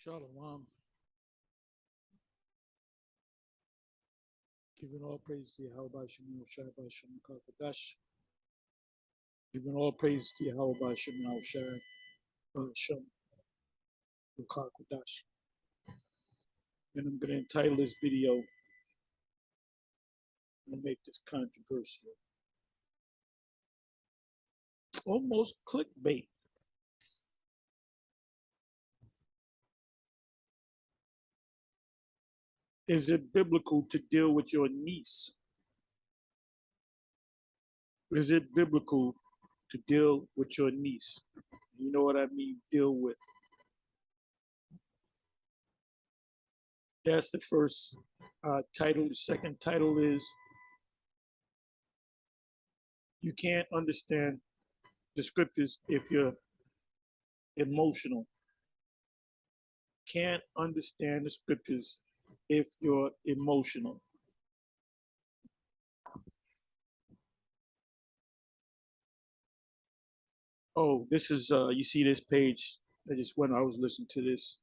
Shalom. Giving all praise to Yahweh Shem Shai Shem Kakadash. Giving all praise to Yahweh Shem Shai Shem Kakadash. And I'm going to entitle this video, I'm going to make this controversial. Almost clickbait. Is it biblical to deal with your niece? Is it biblical to deal with your niece? You know what I mean, deal with. That's the first title. The second title is, you can't understand the scriptures if you're emotional. Can't understand the scriptures if you're emotional. Oh, this is, you see this page, I was listening to this.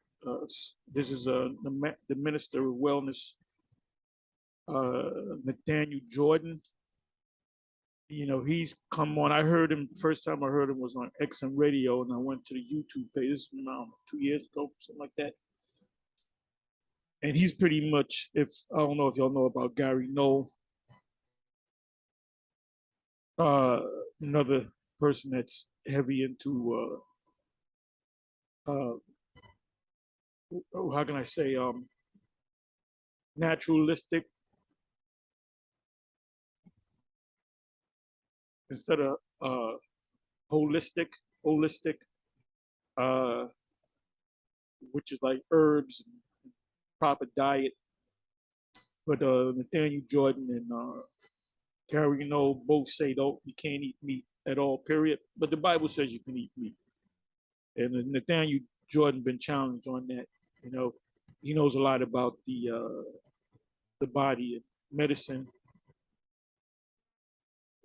This is the Minister of Wellness, Nathaniel Jordan. You know, he's come on. I heard him, first time I heard him was on XM Radio, and I went to the YouTube page. This is now 2 years ago, something like that. And he's pretty much, I don't know if y'all know about Gary Knoll, another person that's heavy into, how can I say, naturalistic instead of holistic, which is like herbs and proper diet. But Nathaniel Jordan and Gary Knoll both say you can't eat meat at all, period. But the Bible says you can eat meat. And Nathaniel Jordan been challenged on that. You know, he knows a lot about the body and medicine.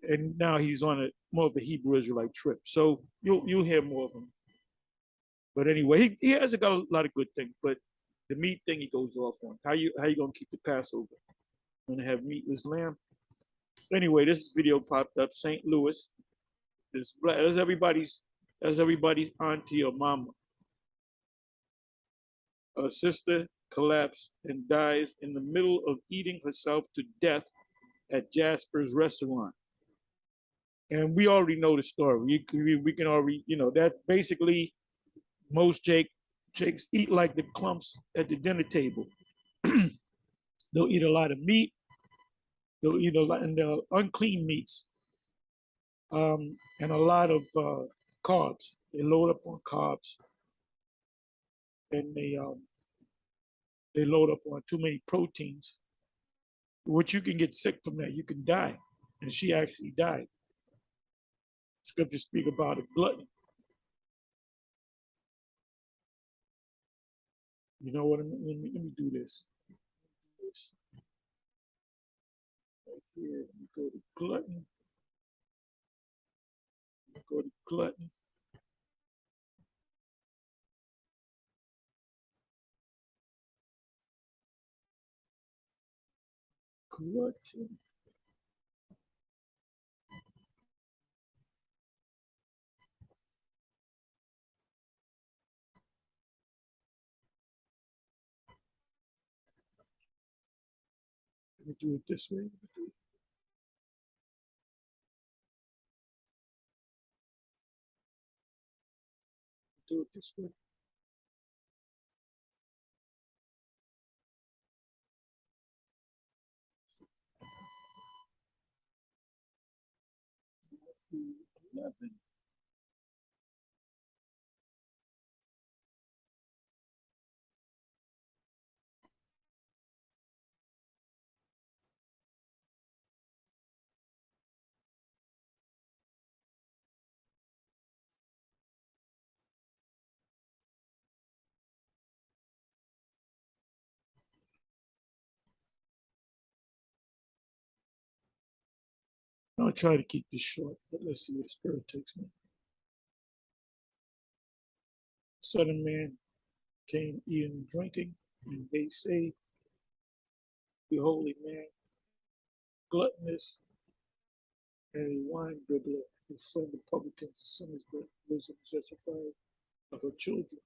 And now he's on more of a Hebrew Israelite trip. So you'll hear more of him. But anyway, he has got a lot of good things. But the meat thing he goes off on. How you gonna keep the Passover? Gonna have meatless lamb? Anyway, this video popped up. St. Louis. That's everybody's auntie or mama. A sister collapsed and dies in the middle of eating herself to death at Jasper's restaurant. And we already know the story. We can already, you know, that basically most Jakes eat like the clumps at the dinner table. They'll eat a lot of meat. They'll eat a lot, and the unclean meats, and a lot of carbs. They load up on carbs, and they load up on too many proteins, which you can get sick from that. You can die, and she actually died. Scriptures speak about a glutton. You know what? Let me do this. Right here. Let me go to glutton. Go to glutton. Glutton. Let me do it this way. Do it this way. Matthew 11. I'll try to keep this short, but let's see where the Spirit takes me. Son of man, came eating and drinking, and they say, behold, a man gluttonous and a wine bibbler, his son the publicans, the sinners, but wisdom justified of her children.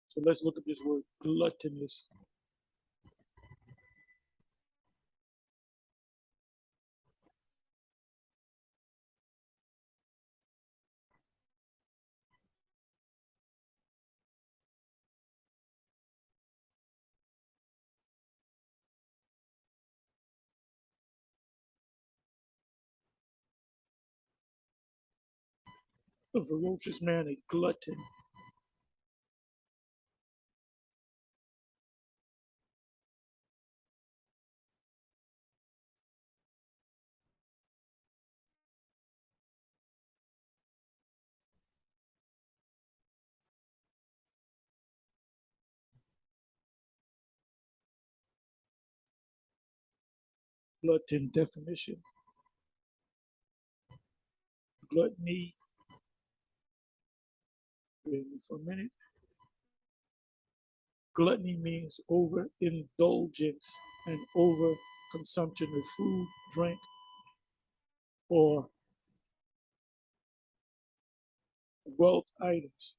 So let's look at this word gluttonous. A ferocious man, a glutton. Glutton definition. Gluttony, wait for a minute. Gluttony means overindulgence and over consumption of food, drink, or wealth items,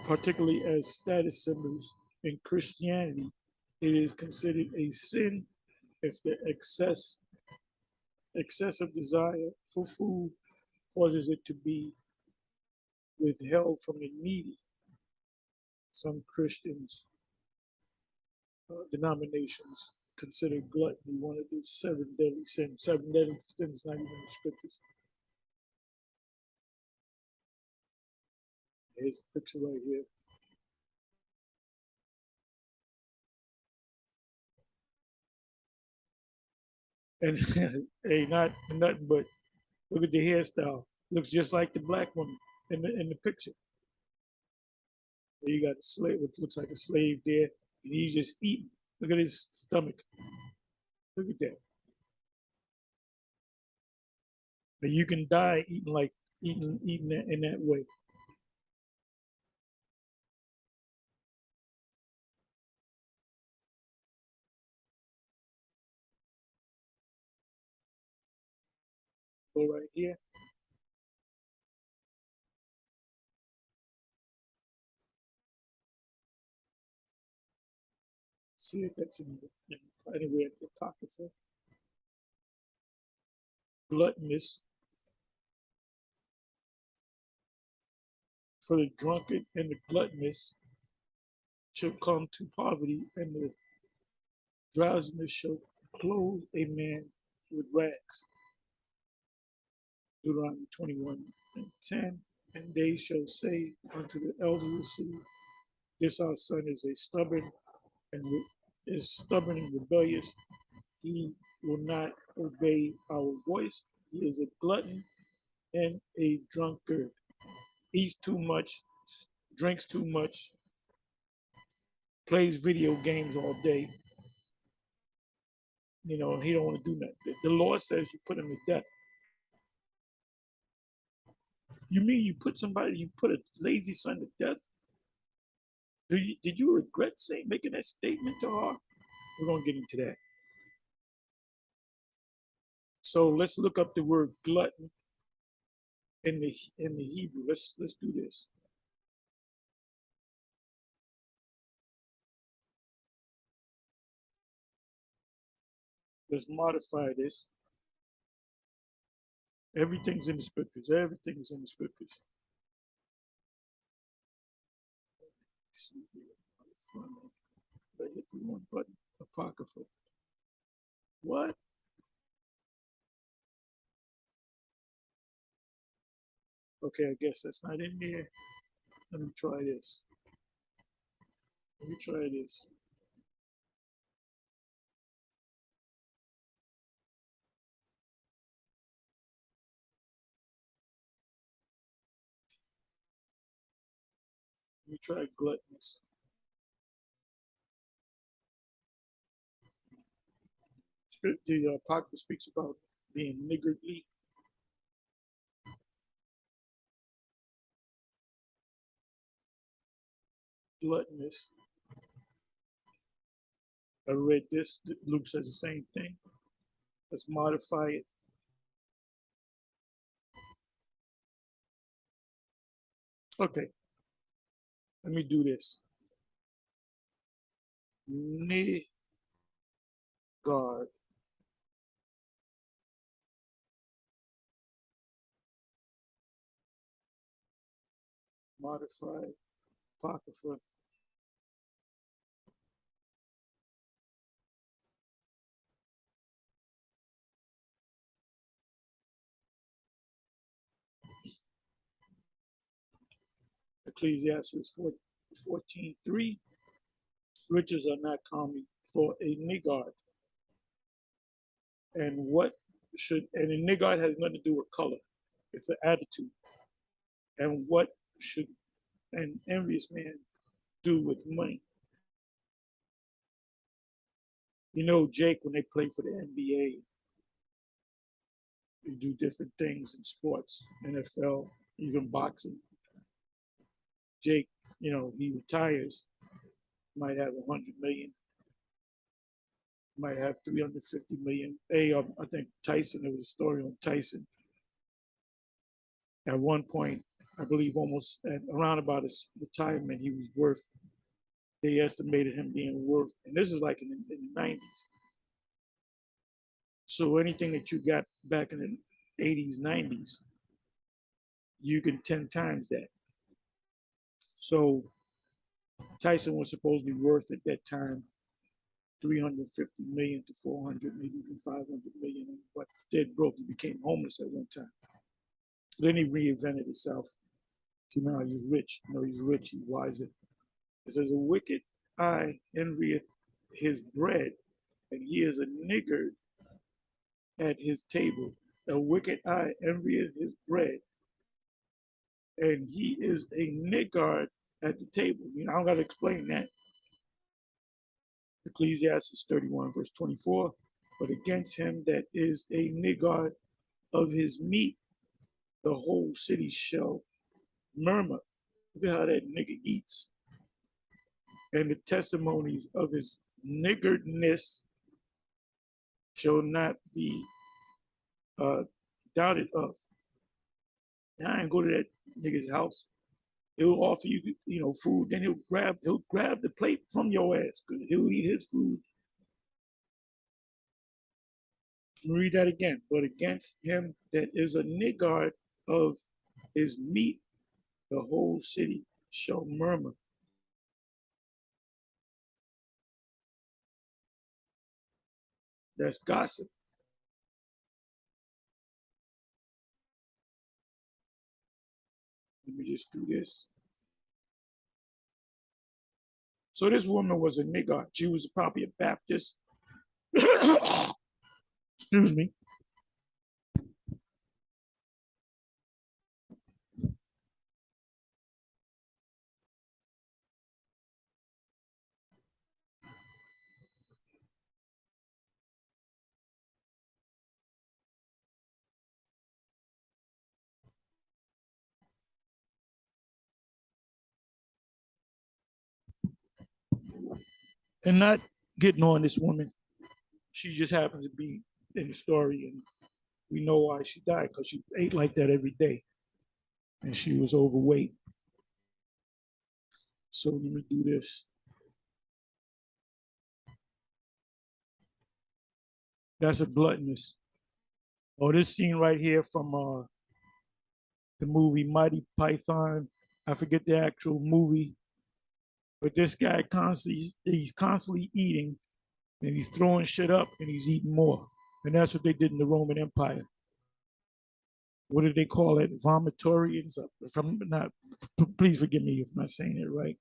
particularly as status symbols. In Christianity, it is considered a sin if the excessive desire for food causes it to be withheld from the needy. Some Christians denominations consider gluttony one of the seven deadly sins. Seven deadly sins, not even in the scriptures. Here's a picture right here. And hey, not nothing but look at the hairstyle. Looks just like the black woman in the picture. You got a slave, which looks like a slave there, and he's just eating. Look at his stomach. Look at that. But you can die eating like eating that in that way. Go right here. See if that's anywhere in the Apocrypha. Gluttonous for the drunkard and the gluttonous shall come to poverty, and the drowsiness shall clothe a man with rags. Deuteronomy 21:10. And they shall say unto the elders of the city, this our son is a stubborn and is stubborn and rebellious. He will not obey our voice. He is a glutton and a drunkard. Eats too much, drinks too much, plays video games all day. You know, he don't want to do nothing. The Lord says you put him to death. You mean you put a lazy son to death? Did you regret making that statement to her? We're gonna get into that. So let's look up the word glutton in the Hebrew. Let's do this. Let's modify this. Everything's in the scriptures. Everything's in the scriptures. I hit the one button. Apocrypha. What? Okay, I guess that's not in there. Let me try this. Let me try this. Let me try gluttonous. The Apocrypha speaks about being niggardly. Gluttonous. I read this. Luke says the same thing. Let's modify it. Okay, let me do this. Niggard. Modified Apocrypha. Ecclesiastes 14:3. Riches are not common for a niggard. And a niggard has nothing to do with color. It's an attitude. And what should an envious man do with money? You know, Jake, when they play for the NBA, they do different things in sports, NFL, even boxing. Jake, he retires, might have 100 million, might have 350 million. I think Tyson, there was a story on Tyson. At one point, I believe almost around about his retirement, he was worth, they estimated him being worth, and this is like in the 90s. So anything that you got back in the 80s, 90s, you can 10 times that. So Tyson was supposedly worth at that time 350 million to 400, maybe even 500 million, but dead broke. He became homeless at one time. Then he reinvented himself. So now he's rich. He's rich, he's wiser. It says, a wicked eye envieth his bread, and he is a niggard at his table. A wicked eye envieth his bread, and he is a niggard at the table. I don't got to explain that. Ecclesiastes 31, verse 24. But against him that is a niggard of his meat, the whole city shall murmur. Look at how that nigga eats. And the testimonies of his niggardness shall not be doubted of. Now I ain't go to that nigga's house. He'll offer you, food. Then he'll grab the plate from your ass. He'll eat his food. Read that again. But against him that is a niggard of his meat, the whole city shall murmur. That's gossip. Let me just do this. So this woman was a niggard. She was probably a Baptist. Excuse me. And not getting on this woman. She just happens to be in the story, and we know why she died, because she ate like that every day. And she was overweight. So let me do this. That's a gluttonous. Oh, this scene right here from the movie Mighty Python. I forget the actual movie, but this guy he's constantly eating, and he's throwing shit up, and he's eating more. And that's what they did in the Roman Empire. What did they call it? Vomitorians? If I'm not, please forgive me if I'm not saying it right.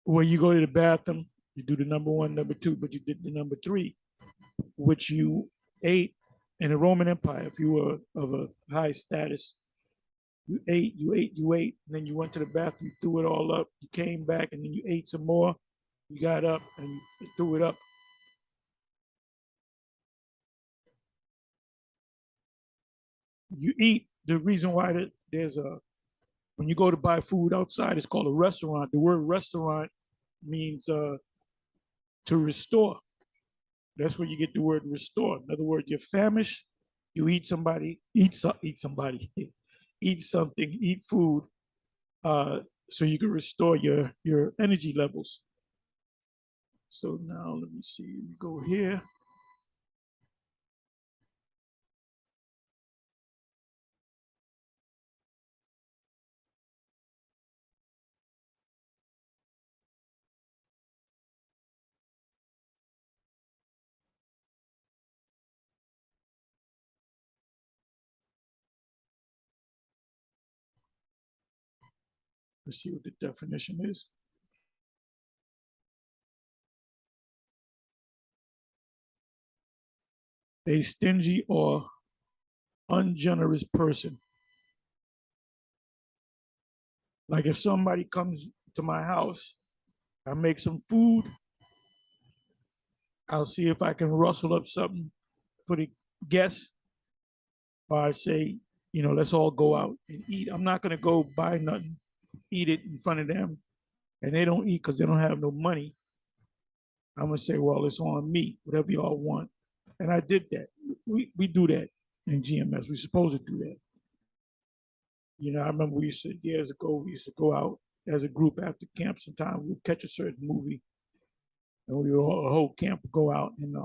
Where you go to the bathroom, you do the number one, number two, but you did the number three, which you ate in the Roman Empire. If you were of a high status, you ate, and then you went to the bathroom, you threw it all up, you came back, and then you ate some more, you got up, and you threw it up. You eat. The reason why there's a when you go to buy food outside, it's called a restaurant. The word restaurant means to restore. That's where you get the word restore. In other words, you're famished, you eat somebody, eat somebody, eat something, eat food, uh, so you can restore your energy levels. So now let me see. We go here. Let's see what the definition is. A stingy or ungenerous person. Like if somebody comes to my house, I make some food, I'll see if I can rustle up something for the guests, or I say, let's all go out and eat. I'm not gonna go buy nothing, eat it in front of them, and they don't eat because they don't have no money. I'm gonna say, well, it's on me, whatever y'all want. And I did that. We do that in GMS. We're supposed to do that. I remember we used to, years ago, we used to go out as a group after camp sometime. We'd catch a certain movie and we would a whole camp would go out, and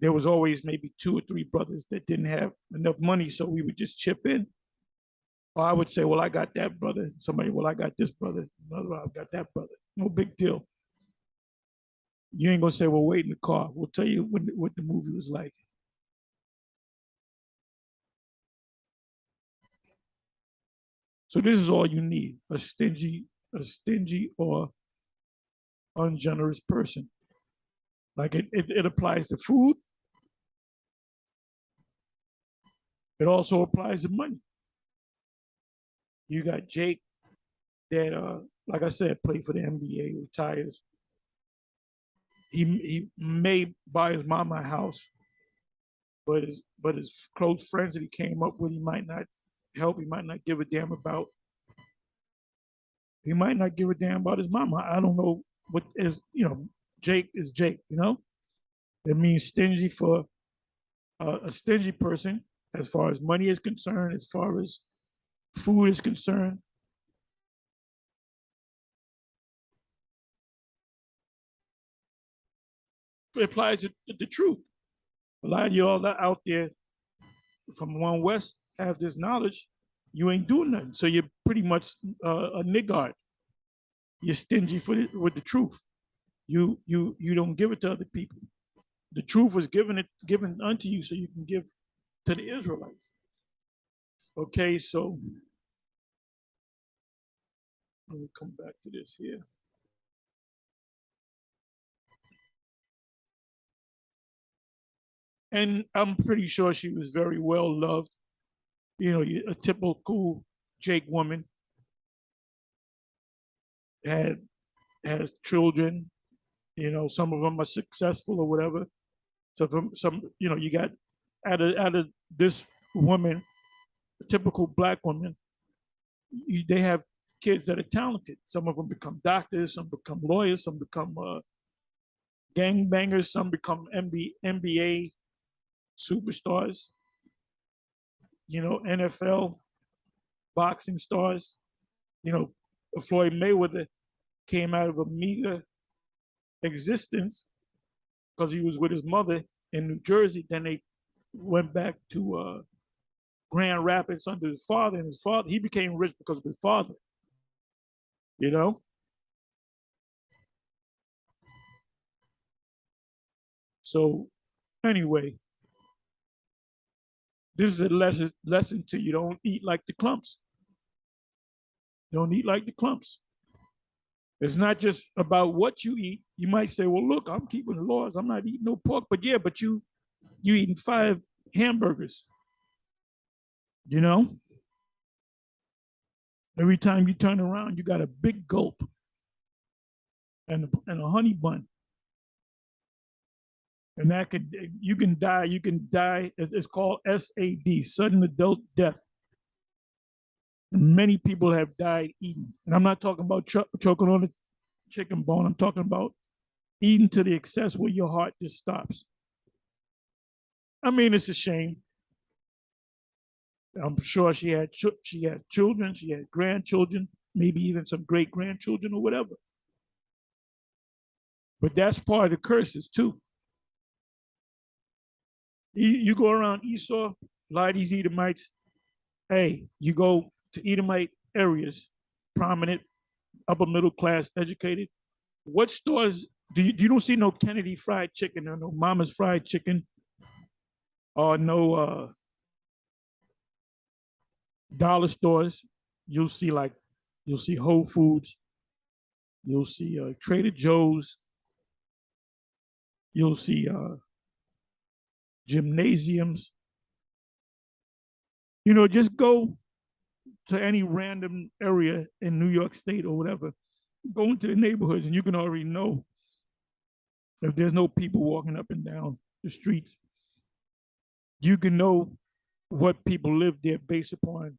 there was always maybe 2 or 3 brothers that didn't have enough money, so we would just chip in. Or I would say, well, I got that brother. Somebody, well, I got this brother. Another, I got that brother. No big deal. You ain't gonna say, well, wait in the car. We'll tell you what the movie was like. So this is all you need: a stingy or ungenerous person. Like it applies to food. It also applies to money. You got Jake that, like I said, played for the NBA, retires. He may buy his mama a house, but his close friends that he came up with, he might not help. He might not give a damn about. He might not give a damn about his mama. I don't know what is. Jake is Jake. It means stingy for a stingy person as far as money is concerned, as far as food is concerned. It applies to the truth. A lot of y'all out there from One West have this knowledge. You ain't doing nothing, so you're pretty much a niggard. You're stingy with the truth. You don't give it to other people. The truth was given unto you, so you can give to the Israelites. Okay, so let me come back to this here. And I'm pretty sure she was very well loved. A typical Jake woman had has children. Some of them are successful or whatever. So from some, you got out of this woman, a typical black woman, they have kids that are talented. Some of them become doctors, some become lawyers, some become gangbangers, some become NBA superstars. NFL boxing stars. You know, Floyd Mayweather came out of a meager existence because he was with his mother in New Jersey. Then they went back to Grand Rapids under his father, and his father, he became rich because of his father. You know, so anyway, this is a lesson to you: don't eat like the clumps. Don't eat like the clumps. It's not just about what you eat. You might say, "Well, look, I'm keeping the laws. I'm not eating no pork." But yeah, but you eating 5 hamburgers. You know, every time you turn around, you got a big gulp and a honey bun. And that could, you can die. It's called SAD, sudden adult death. Many people have died eating. And I'm not talking about choking on a chicken bone. I'm talking about eating to the excess where your heart just stops. I mean, it's a shame. I'm sure she had children, she had grandchildren, maybe even some great grandchildren or whatever. But that's part of the curses too. You go around Esau, a lot of these Edomites. Hey, you go to Edomite areas, prominent, upper middle class, educated. What stores you don't see no Kennedy Fried Chicken or no Mama's Fried Chicken or no dollar stores. You'll see Whole Foods, you'll see Trader Joe's, you'll see gymnasiums. Just go to any random area in New York State or whatever, go into the neighborhoods and you can already know if there's no people walking up and down the streets. You can know what people live there based upon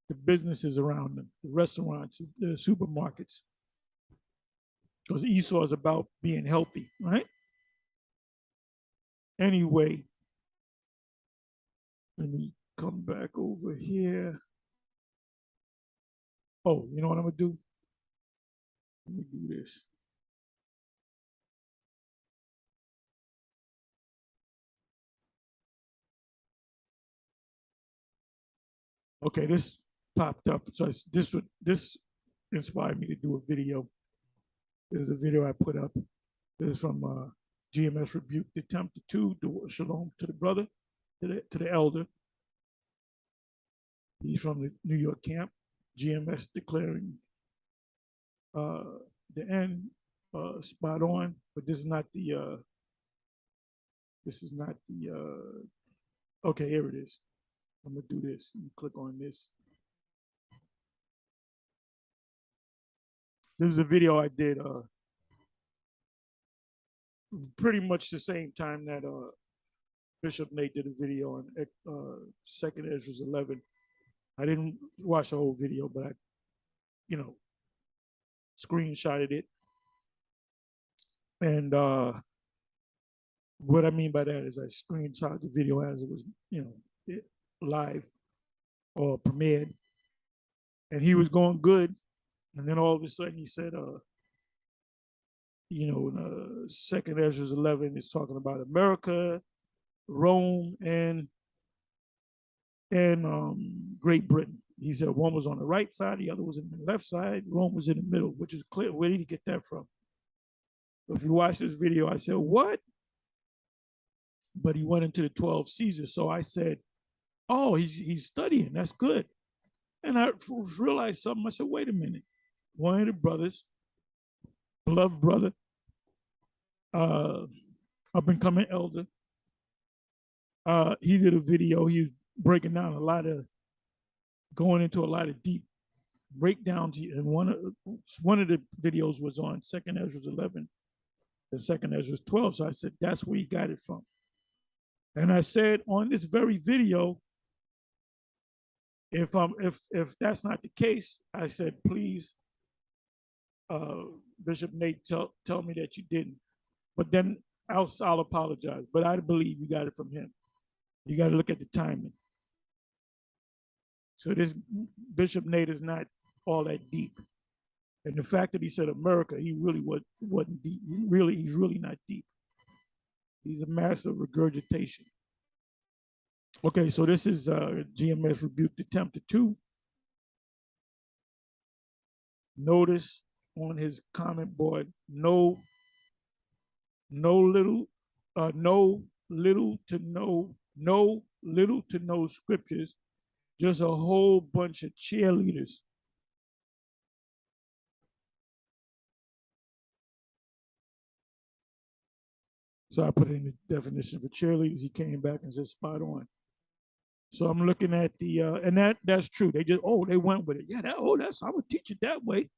the businesses around them, the restaurants, the supermarkets. Because Esau is about being healthy, right? Anyway, let me come back over here. Oh, you know what I'm gonna do? Let me do this. Okay, this popped up. So this inspired me to do a video. There's a video I put up. This is from GMS Rebuke the Tempter 2, do shalom to the brother, to the elder. He's from the New York camp. GMS declaring the end spot on, but this is not the okay, here it is. I'm gonna do this and click on this. This is a video I did pretty much the same time that Bishop Nate did a video on Second Ezra's 11. I didn't watch the whole video, but I, screenshotted it. And what I mean by that is I screenshot the video as it was, live or premiered, and he was going good, and then all of a sudden he said, Second Ezra's 11 is talking about America, Rome, and Great Britain. He said one was on the right side, the other was in the left side, Rome was in the middle, which is clear. Where did he get that from? If you watch this video, I said, what? But he went into the 12 Caesars. So I said, oh, he's studying. That's good. And I realized something. I said, wait a minute. One of the brothers, beloved brother, up and coming elder, he did a video. He was breaking down going into a lot of deep breakdowns. And one of the videos was on Second Ezra's 11 and Second Ezra's 12. So I said, that's where he got it from. And I said on this very video, if that's not the case, I said, please, Bishop Nate, tell me that you didn't. But then I'll apologize. But I believe you got it from him. You got to look at the timing. So this Bishop Nate is not all that deep. And the fact that he said America, he really wasn't deep. He's really not deep. He's a master of regurgitation. Okay, so this is GMS Rebuke the Tempter 2. Notice on his comment board, no little to no scriptures, just a whole bunch of cheerleaders. So I put in the definition for cheerleaders. He came back and said spot on. So I'm looking at the and that's true. They just they went with it. Yeah, that's I would teach it that way.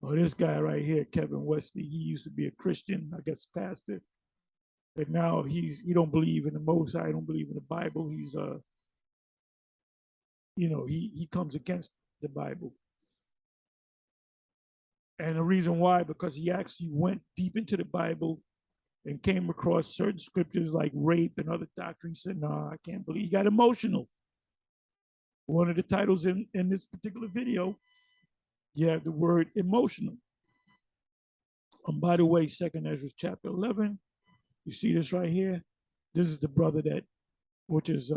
Oh, this guy right here, Kevin Wesley, he used to be a Christian, I guess, pastor. And now he don't believe in the Most High, don't believe in the Bible. He's he comes against the Bible. And the reason why, because he actually went deep into the Bible and came across certain scriptures like rape and other doctrines. He said, "Nah, I can't believe." He got emotional. One of the titles in this particular video, you have the word emotional. By the way, Second Ezra chapter 11, you see this right here. This is the brother that, which is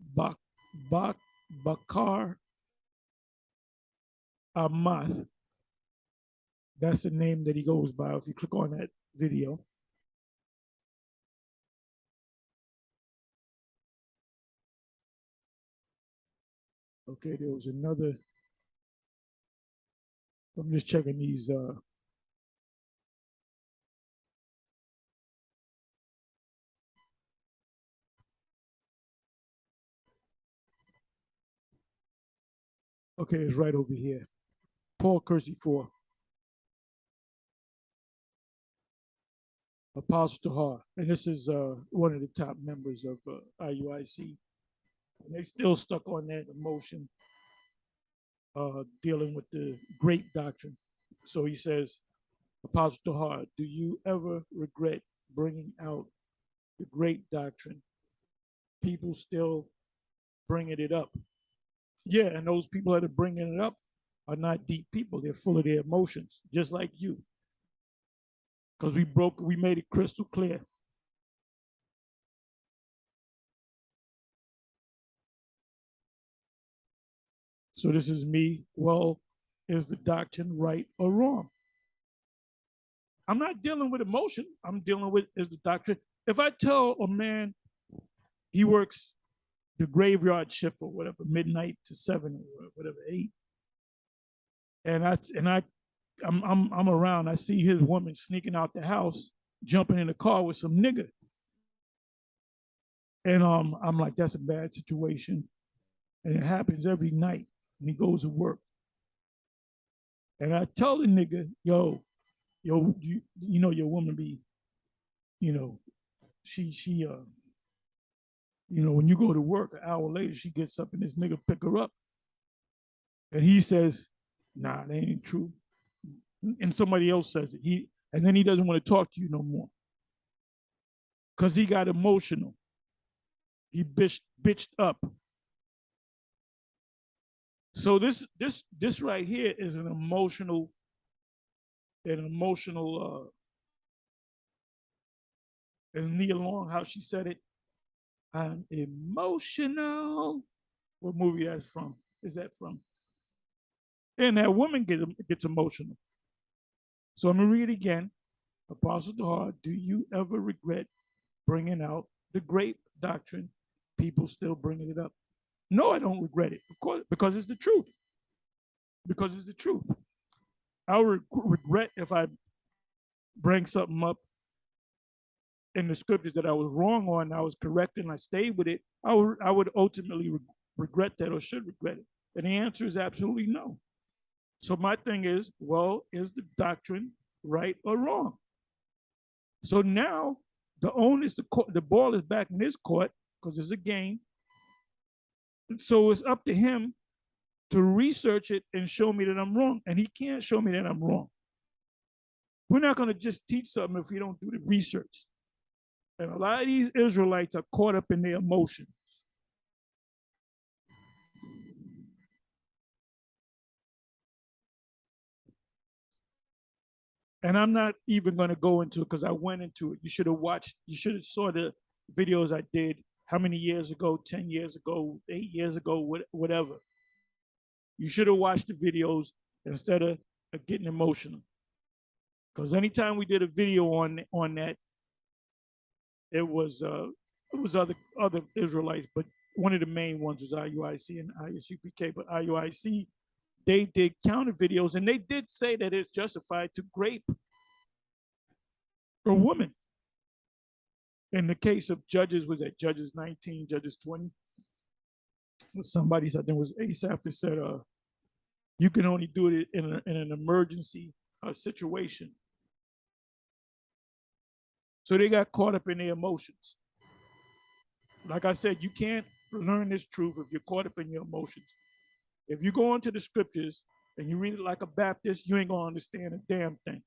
Bak Bak Bakar Amath. That's the name that he goes by. If you click on that video, okay, there was another. I'm just checking these. Okay, it's right over here. Paul Kersey 4, Apostle Tahar. And this is one of the top members of IUIC. And they still stuck on that emotion, dealing with the grape doctrine. So he says, Apostle Tahar, do you ever regret bringing out the grape doctrine? People still bringing it up. Yeah, and those people that are bringing it up are not deep people. They're full of their emotions, just like you. Because we made it crystal clear. So this is me. Well, is the doctrine right or wrong? I'm not dealing with emotion. I'm dealing with is the doctrine. If I tell a man he works the graveyard shift or whatever, midnight to 7 or whatever, 8, I'm around, I see his woman sneaking out the house, jumping in the car with some nigga. And I'm like, that's a bad situation. And it happens every night when he goes to work. And I tell the nigga, you know your woman be, you know, she when you go to work an hour later, she gets up and this nigga pick her up. And he says, nah, that ain't true. And somebody else says it. And then he doesn't want to talk to you no more. Because he got emotional. He bitched up. So this right here is an emotional, as Nia Long, how she said it, I'm emotional. What movie that's from? Is that from? And that woman gets emotional. So I'm gonna read it again. Apostle Tahar, do you ever regret bringing out the grape doctrine? People still bringing it up. No, I don't regret it, of course, because it's the truth. Because it's the truth. I would regret if I bring something up in the scriptures that I was wrong on, I was correct and I stayed with it. I would ultimately regret that or should regret it. And the answer is absolutely no. So my thing is, well, is the doctrine right or wrong? So now the onus, the ball is back in his court because it's a game. So it's up to him to research it and show me that I'm wrong. And he can't show me that I'm wrong. We're not going to just teach something if we don't do the research. And a lot of these Israelites are caught up in their emotions. And I'm not even going to go into it because I went into it. You should have saw the videos I did how many years ago, 10 years ago, 8 years ago, whatever. You should have watched the videos instead of getting emotional. Because anytime we did a video on that, it was other Israelites, but one of the main ones was IUIC and ISUPK. But IUIC, they did counter videos and they did say that it's justified to grape a woman. In the case of Judges, was that Judges 19, Judges 20? Somebody said there was Asaph that said, You can only do it in an emergency situation. So they got caught up in their emotions. Like I said, you can't learn this truth if you're caught up in your emotions. If you go into the scriptures and you read it like a Baptist, you ain't gonna understand a damn thing.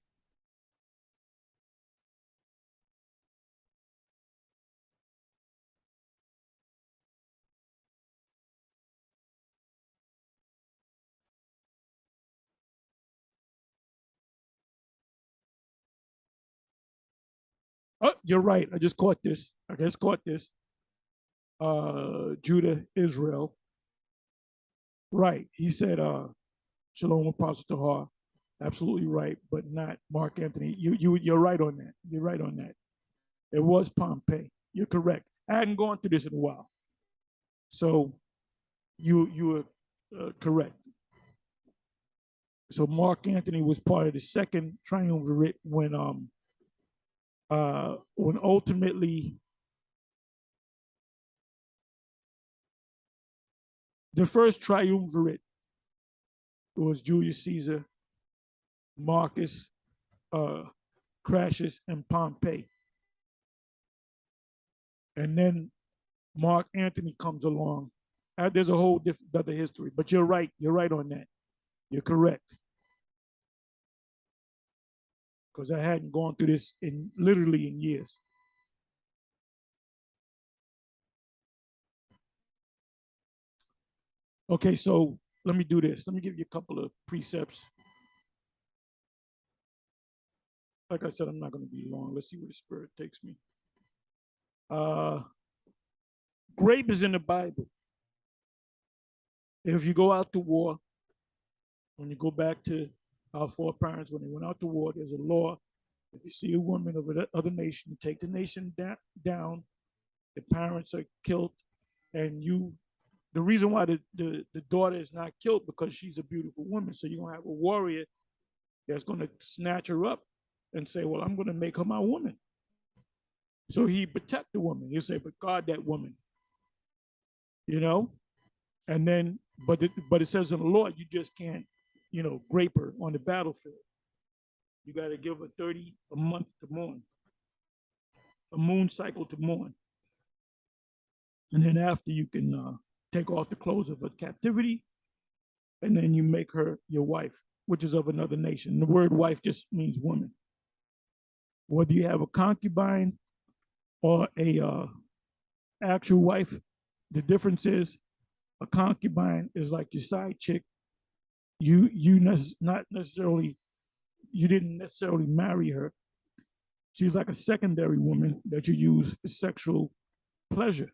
Oh, you're right. I just caught this. I just caught this. Judah, Israel. Right. He said, Shalom Apostle Tahar. Absolutely right, but not Mark Anthony. You're right on that. You're right on that. It was Pompey. You're correct. I hadn't gone through this in a while. So you were correct. So Mark Anthony was part of the second triumvirate when ultimately the first triumvirate was Julius Caesar, Marcus, Crassus, and Pompey. And then Mark Antony comes along. There's a whole different other history, but you're right. You're right on that. You're correct. Because I hadn't gone through this in literally in years. Okay, so let me do this. Let me give you a couple of precepts. Like I said, I'm not going to be long. Let's see where the Spirit takes me. Grape is in the Bible. If you go out to war, when you go back to our foreparents, when they went out to war, there's a law. If you see a woman of another nation, you take the nation down, the parents are killed, and the reason why the daughter is not killed because she's a beautiful woman. So you're going to have a warrior that's going to snatch her up and say, well, I'm going to make her my woman. So he protect the woman. He'll say, but guard that woman. You know? And then, but it says in the law, you just can't, grape her on the battlefield. You got to give her 30 a month to mourn, a moon cycle to mourn. And then after you can take off the clothes of her captivity, and then you make her your wife, which is of another nation. The word wife just means woman. Whether you have a concubine or a actual wife, the difference is a concubine is like your side chick. You not necessarily, you didn't necessarily marry her. She's like a secondary woman that you use for sexual pleasure.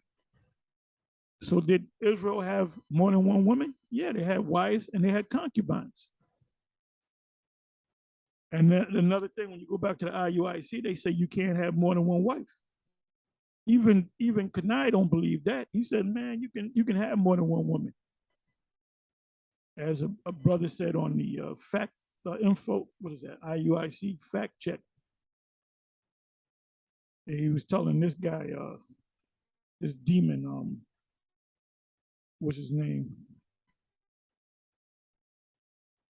So did Israel have more than one woman? Yeah, they had wives and they had concubines. And then another thing, when you go back to the IUIC, they say you can't have more than one wife. Even Kanai don't believe that. He said, man, you can have more than one woman. As a brother said on the fact info, what is that? IUIC fact check. And he was telling this guy, this demon, what's his name?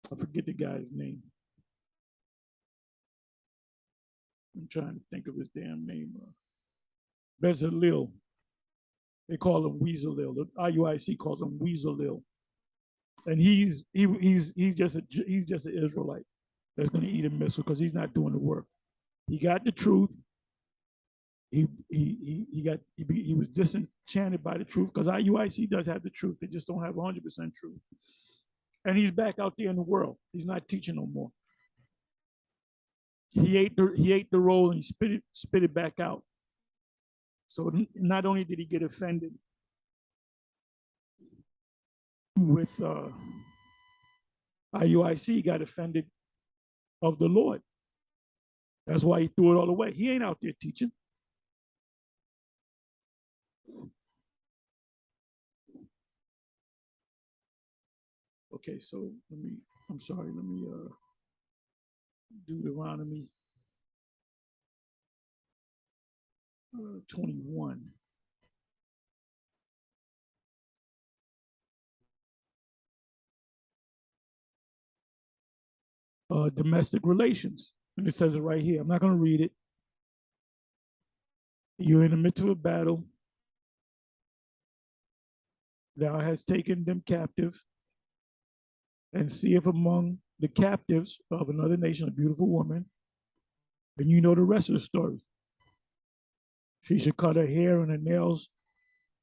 I forget the guy's name. I'm trying to think of his damn name. Bezalel. They call him Weaselil. The IUIC calls him Weaselil. And he's just an Israelite that's going to eat a missile because he's not doing the work. He got the truth. He was disenchanted by the truth because IUIC does have the truth. They just don't have 100% truth. And he's back out there in the world. He's not teaching no more. He ate the roll and he spit it back out. So not only did he get offended with IUIC, he got offended of the Lord. That's why he threw it all away. He ain't out there teaching. Okay, so let me Deuteronomy 21. domestic relations. And it says it right here. I'm not going to read it. You're in the midst of a battle. Thou hast taken them captive, and see if among the captives of another nation a beautiful woman. And you know the rest of the story. She should cut her hair and her nails,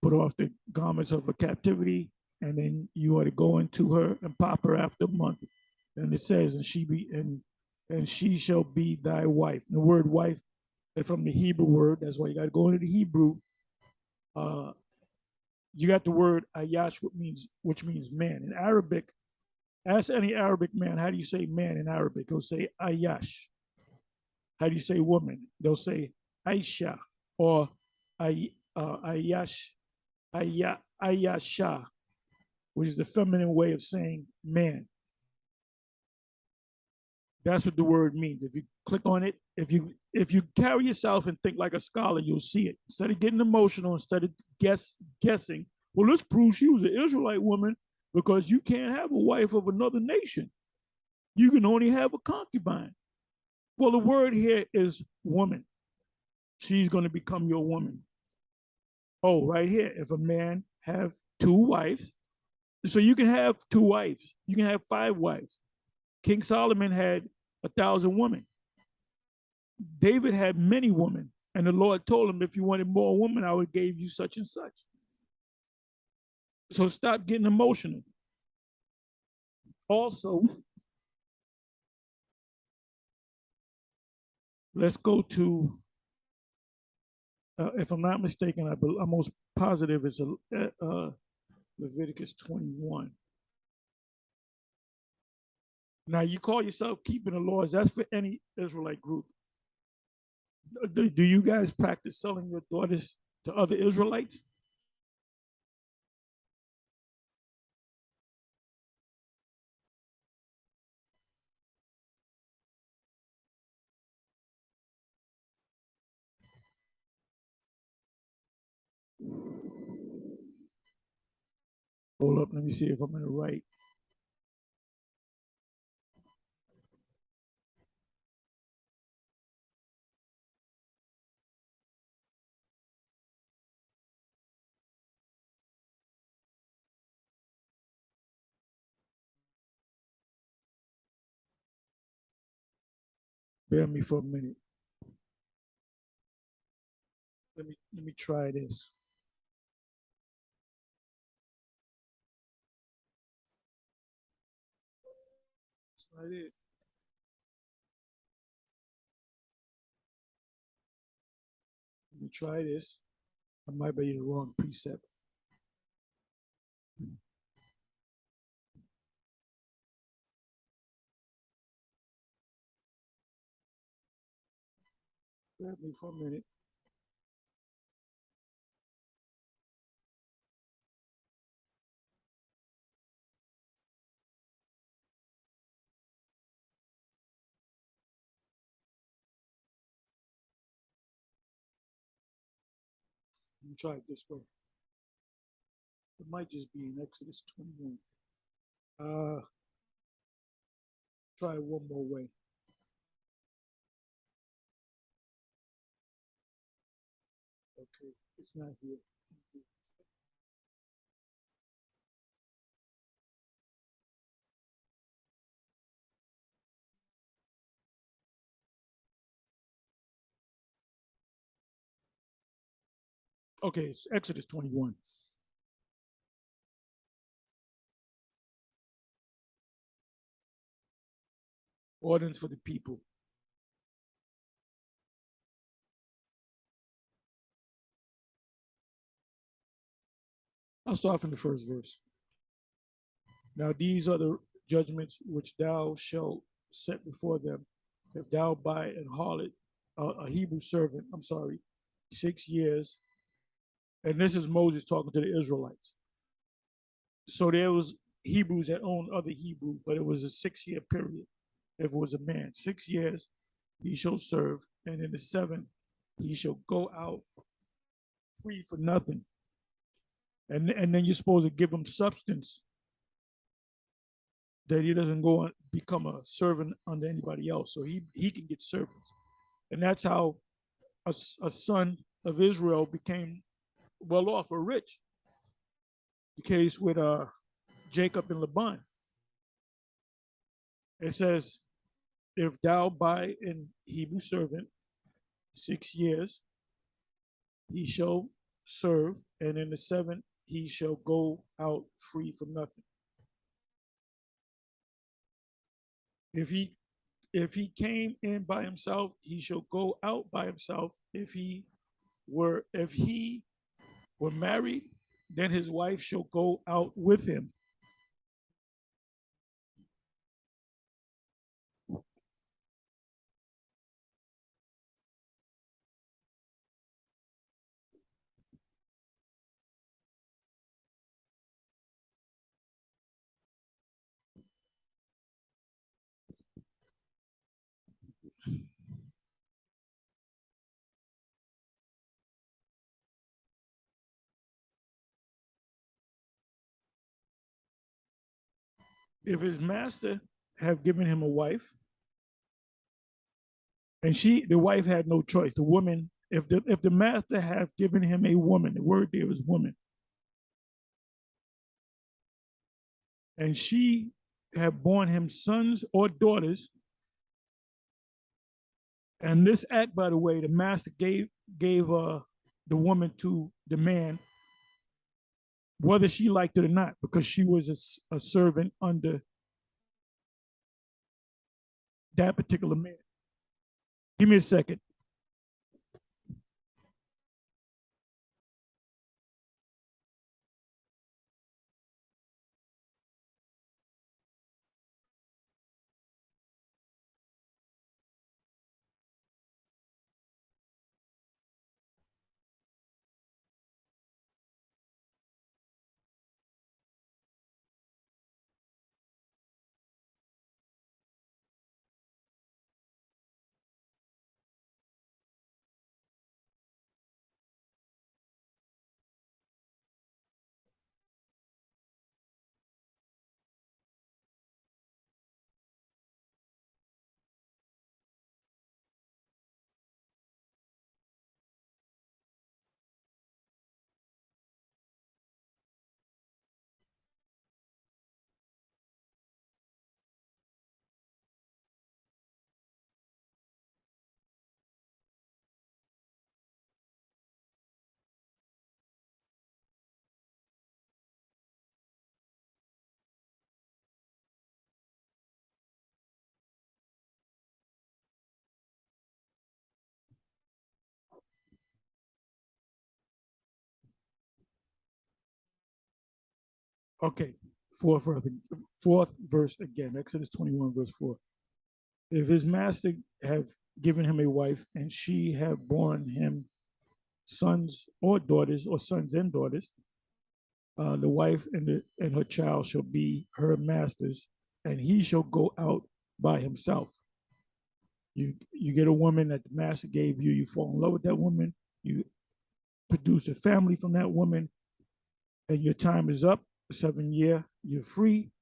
put off the garments of her captivity, and then you are to go into her and pop her after a month. And it says, and she shall be thy wife. And the word wife is from the Hebrew word. That's why you got to go into the Hebrew. You got the word ayash, which means man. In Arabic, ask any Arabic man, how do you say man in Arabic? They'll say ayash. How do you say woman? They'll say Aisha or ayash, ayasha, which is the feminine way of saying man. That's what the word means. If you click on it, if you carry yourself and think like a scholar, you'll see it. Instead of getting emotional, instead of guessing, well, let's prove she was an Israelite woman because you can't have a wife of another nation. You can only have a concubine. Well, the word here is woman. She's going to become your woman. Oh, right here. If a man have two wives, so you can have two wives. You can have 5 wives. King Solomon had 1,000 women. David had many women, and the Lord told him, if you wanted more women, I would give you such and such. So stop getting emotional. Also, let's go to, if I'm not mistaken, I'm almost positive it's Leviticus 21. Now, you call yourself keeping the laws. That's for any Israelite group. Do you guys practice selling your daughters to other Israelites? Hold up, let me see if I'm in the right. Bear me for a minute. Let me try this. That's not it. Let me try this. I might be in the wrong precept. Bear me for a minute. Let me try it this way. It might just be in Exodus 21. Try it one more way. Okay, it's not here. Okay, it's Exodus 21. Ordinance for the people. I'll start from the first verse. Now these are the judgments which thou shalt set before them. If thou buy an harlot, a Hebrew servant, 6 years, and this is Moses talking to the Israelites. So there was Hebrews that owned other Hebrew, but it was a 6-year period. If it was a man, 6 years he shall serve, and in the 7th he shall go out free for nothing. And then you're supposed to give him substance that he doesn't go and become a servant under anybody else. So he can get servants. And that's how a son of Israel became well off or rich. The case with Jacob and Laban. It says, if thou buy an Hebrew servant 6 years, he shall serve, and in the seventh he shall go out free from nothing. If he came in by himself, he shall go out by himself. If he were married, then his wife shall go out with him. If his master have given him a wife, and the wife had no choice. The woman, if the master have given him a woman, the word there is woman, and she have borne him sons or daughters. And this act, by the way, the master gave the woman to the man, whether she liked it or not, because she was a servant under that particular man. Give me a second. Okay, fourth verse again, Exodus 21, verse 4. If his master have given him a wife, and she have borne him sons or daughters, or sons and daughters, the wife and her child shall be her master's, and he shall go out by himself. You get a woman that the master gave you, you fall in love with that woman, you produce a family from that woman, and your time is up, 7 year, you're free.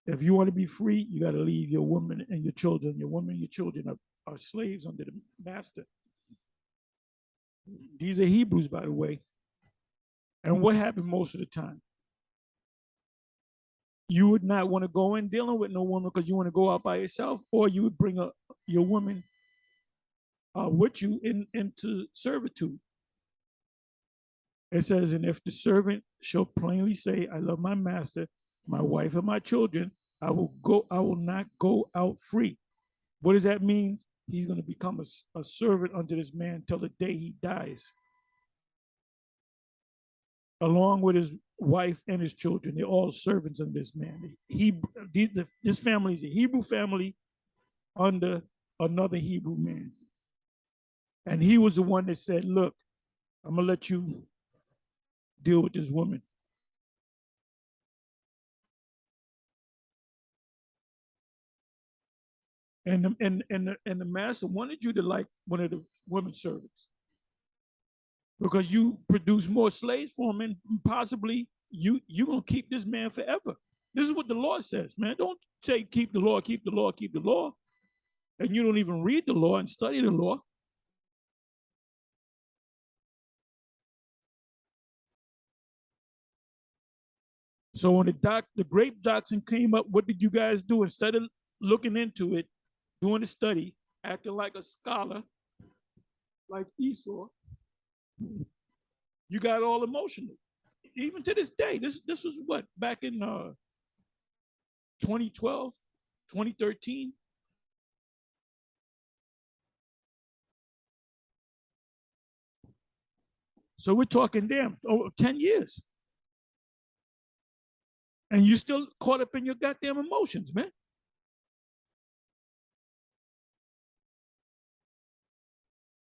If you want to be free, you got to leave your woman and your children. Your woman and your children are slaves under the master. These are Hebrews, by the way. And what happened most of the time? You would not want to go in dealing with no woman because you want to go out by yourself, or you would bring your woman with you into servitude. It says, and if the servant shall plainly say, I love my master, my wife, and my children, I will not go out free. What does that mean? He's going to become a servant unto this man till the day he dies, along with his wife and his children. They're all servants of this man. This family is a Hebrew family under another Hebrew man. And he was the one that said, look, I'm going to let you deal with this woman. And the master wanted you to like one of the women servants, because you produce more slaves for him, and possibly you're going to keep this man forever. This is what the law says, man. Don't say keep the law, keep the law, keep the law, and you don't even read the law and study the law. So when the grape doctrine came up, what did you guys do? Instead of looking into it, doing the study, acting like a scholar, like Esau, you got all emotional. Even to this day, this was what, back in 2012, 2013. So we're talking damn 10 years. And you still caught up in your goddamn emotions, man.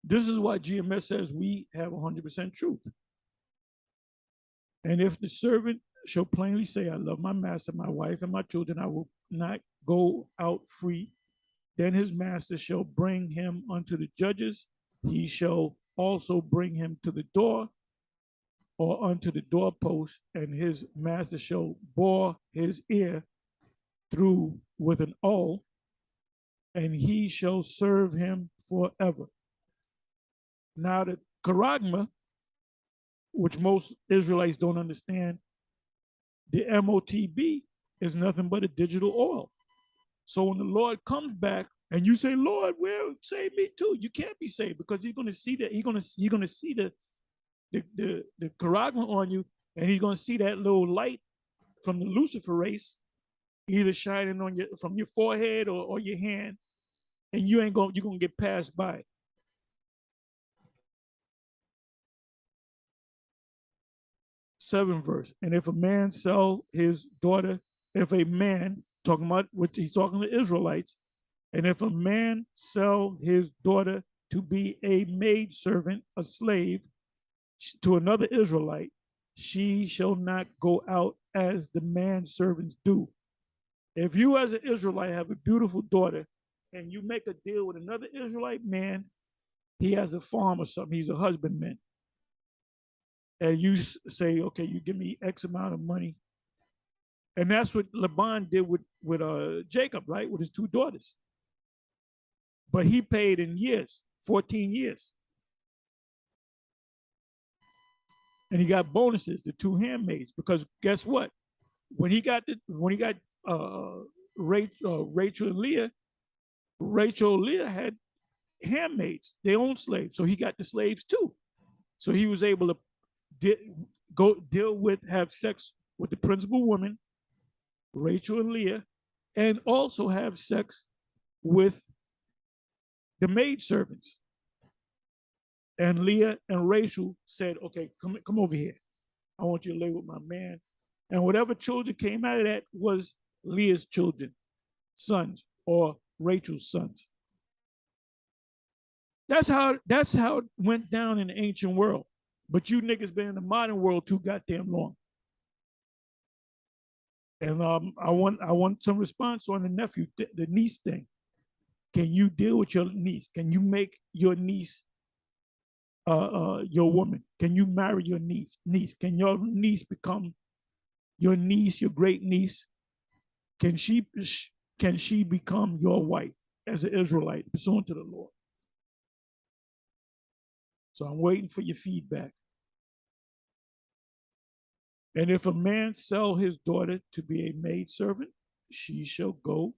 This is why GMS says we have 100% truth. And if the servant shall plainly say, I love my master, my wife, and my children, I will not go out free, then his master shall bring him unto the judges. He shall also bring him to the door or unto the doorpost, and his master shall bore his ear through with an awl, and he shall serve him forever. Now, the charagma, which most Israelites don't understand, the MOTB is nothing but a digital oil. So when the Lord comes back and you say, Lord, well, save me too, you can't be saved because he's going to see that you're going to see the charagma on you, and he's going to see that little light from the luciferase either shining on your from your forehead or your hand, and you're going to get passed by. Seventh verse. And if a man sell his daughter, if a man, talking about what he's talking to Israelites, and if a man sell his daughter to be a maid servant, a slave, to another Israelite, she shall not go out as the man servants do. If you as an Israelite have a beautiful daughter and you make a deal with another Israelite man, he has a farm or something, he's a husbandman, and you say, okay, you give me X amount of money. And that's what Laban did with Jacob, right? With his two daughters. But he paid in years, 14 years. And he got bonuses, the two handmaids, because guess what? When he got Rachel and Leah, Rachel and Leah had handmaids, their own slaves. So he got the slaves too. So he was able to have sex with the principal woman, Rachel and Leah, and also have sex with the maid servants. And Leah and Rachel said, okay, come over here. I want you to lay with my man. And whatever children came out of that was Leah's children, sons, or Rachel's sons. That's how it went down in the ancient world. But you niggas been in the modern world too goddamn long. And I want some response on the nephew, the niece thing. Can you deal with your niece? Can you make your niece your woman? Can you marry your niece? Can your niece become your niece, your great niece? Can she become your wife as an Israelite pursuant to the Lord? So I'm waiting for your feedback. And if a man sell his daughter to be a maid servant, she shall go.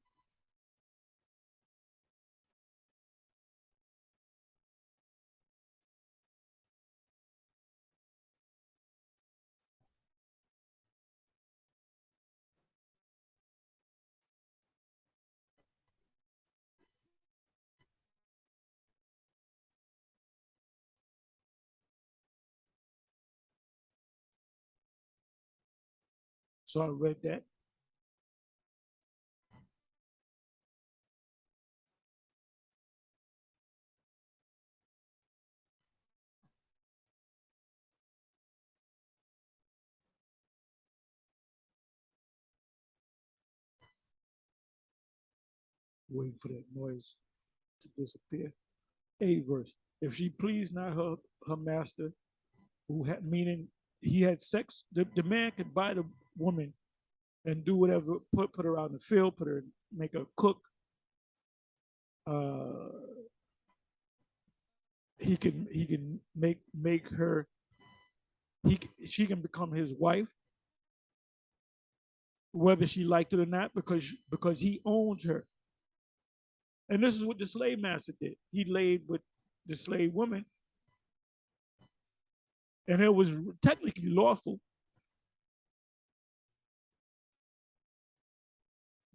So I read that. Waiting for that noise to disappear. 8th verse. If she please not her master, meaning he had sex, the man could buy the woman and do whatever, put her out in the field, put her, make her cook. Uh, he can make her, she can become his wife, whether she liked it or not, because he owns her. And this is what the slave master did. He laid with the slave woman, and it was technically lawful,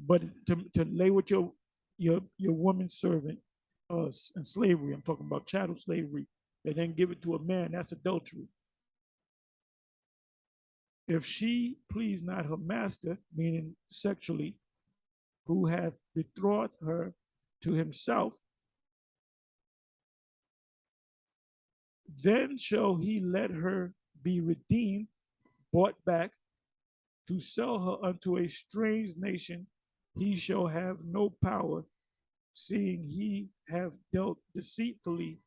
but to lay with your woman servant in slavery, I'm talking about chattel slavery, and then give it to a man, that's adultery. If she please not her master, meaning sexually, who hath betrothed her to himself, then shall he let her be redeemed, bought back, to sell her unto a strange nation. He shall have no power, seeing he have dealt deceitfully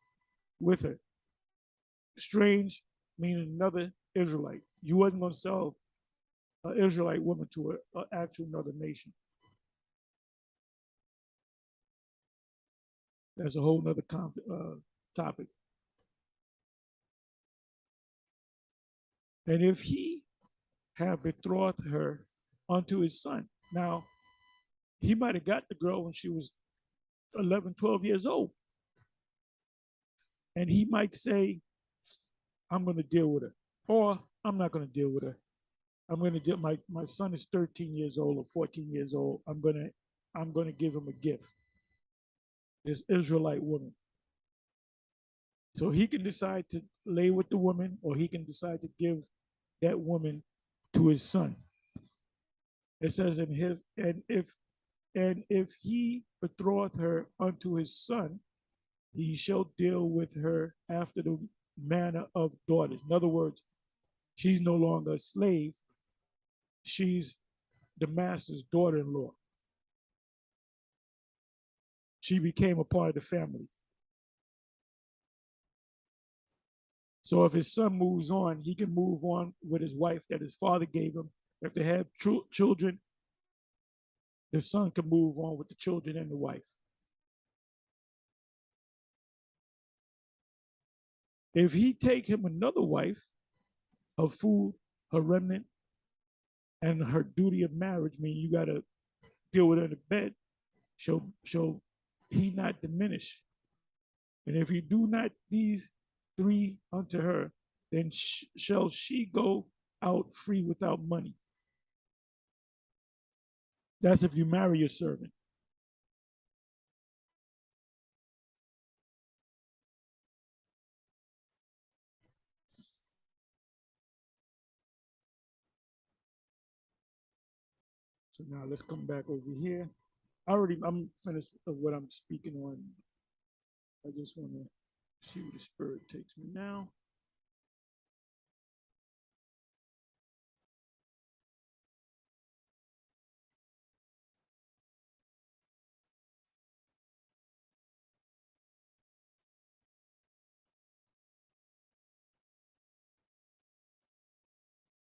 with her. Strange meaning another Israelite. You wasn't going to sell an Israelite woman to an actual another nation. That's a whole nother topic. And if he have betrothed her unto his son. Now, he might have got the girl when she was 11, 12 years old. And he might say, I'm going to deal with her. Or I'm not going to deal with her. I'm going to deal, my son is 13 years old or 14 years old. I'm going to give him a gift. This Israelite woman. So he can decide to lay with the woman, or he can decide to give that woman to his son. It says in his, and if he betroth her unto his son, he shall deal with her after the manner of daughters. In other words, she's no longer a slave. She's the master's daughter-in-law. She became a part of the family. So if his son moves on, he can move on with his wife that his father gave him. If they have children, the son can move on with the children and the wife. If he take him another wife, her food, her remnant, and her duty of marriage, meaning you got to deal with her in the bed, shall he not diminish. And if you do not these three unto her, then shall she go out free without money. That's if you marry your servant. So now let's come back over here. I'm finished of what I'm speaking on. I just want to see where the spirit takes me now.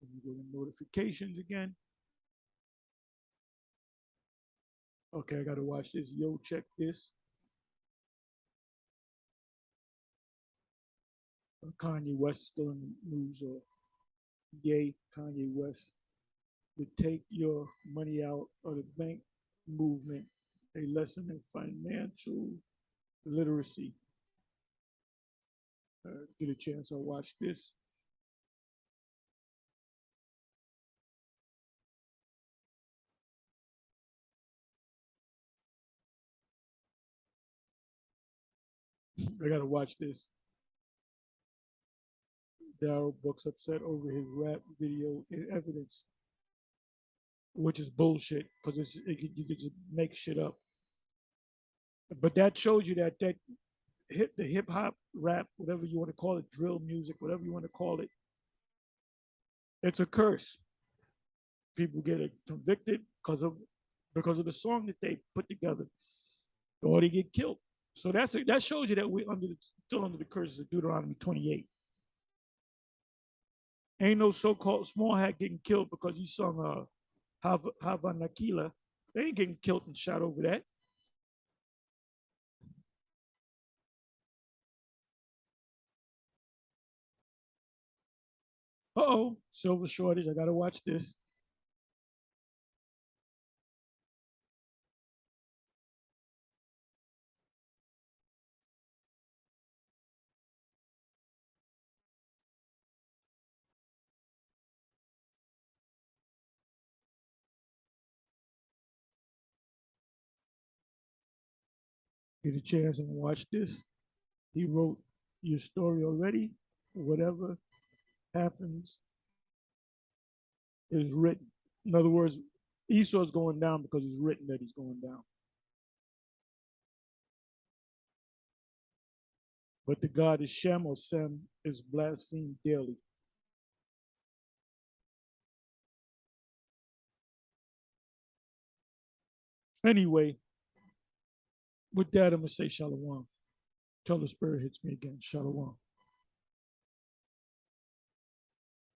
Let me go to notifications again. Okay, I got to watch this. Yo, check this. Kanye West is still in the news, or yay, Kanye West to take your money out of the bank movement, a lesson in financial literacy. Get a chance, I'll watch this. I got to watch this. Darrell Brooks upset over his rap video in evidence, which is bullshit because you can just make shit up. But that shows you that the hip hop, rap, whatever you want to call it, drill music, whatever you want to call it, it's a curse. People get convicted because of the song that they put together, or they get killed. So that shows you that we're still under the curses of Deuteronomy 28. Ain't no so-called small hat getting killed because you sung Hava Nakila. They ain't getting killed and shot over that. Uh-oh, silver shortage. I gotta watch this. Get a chance and watch this. He wrote your story already. Whatever happens is written. In other words, Esau's going down because it's written that he's going down. But the God is Shem or Sem is blasphemed daily. Anyway, with that, I'm going to say shalom. Tell the spirit hits me again. Shalom.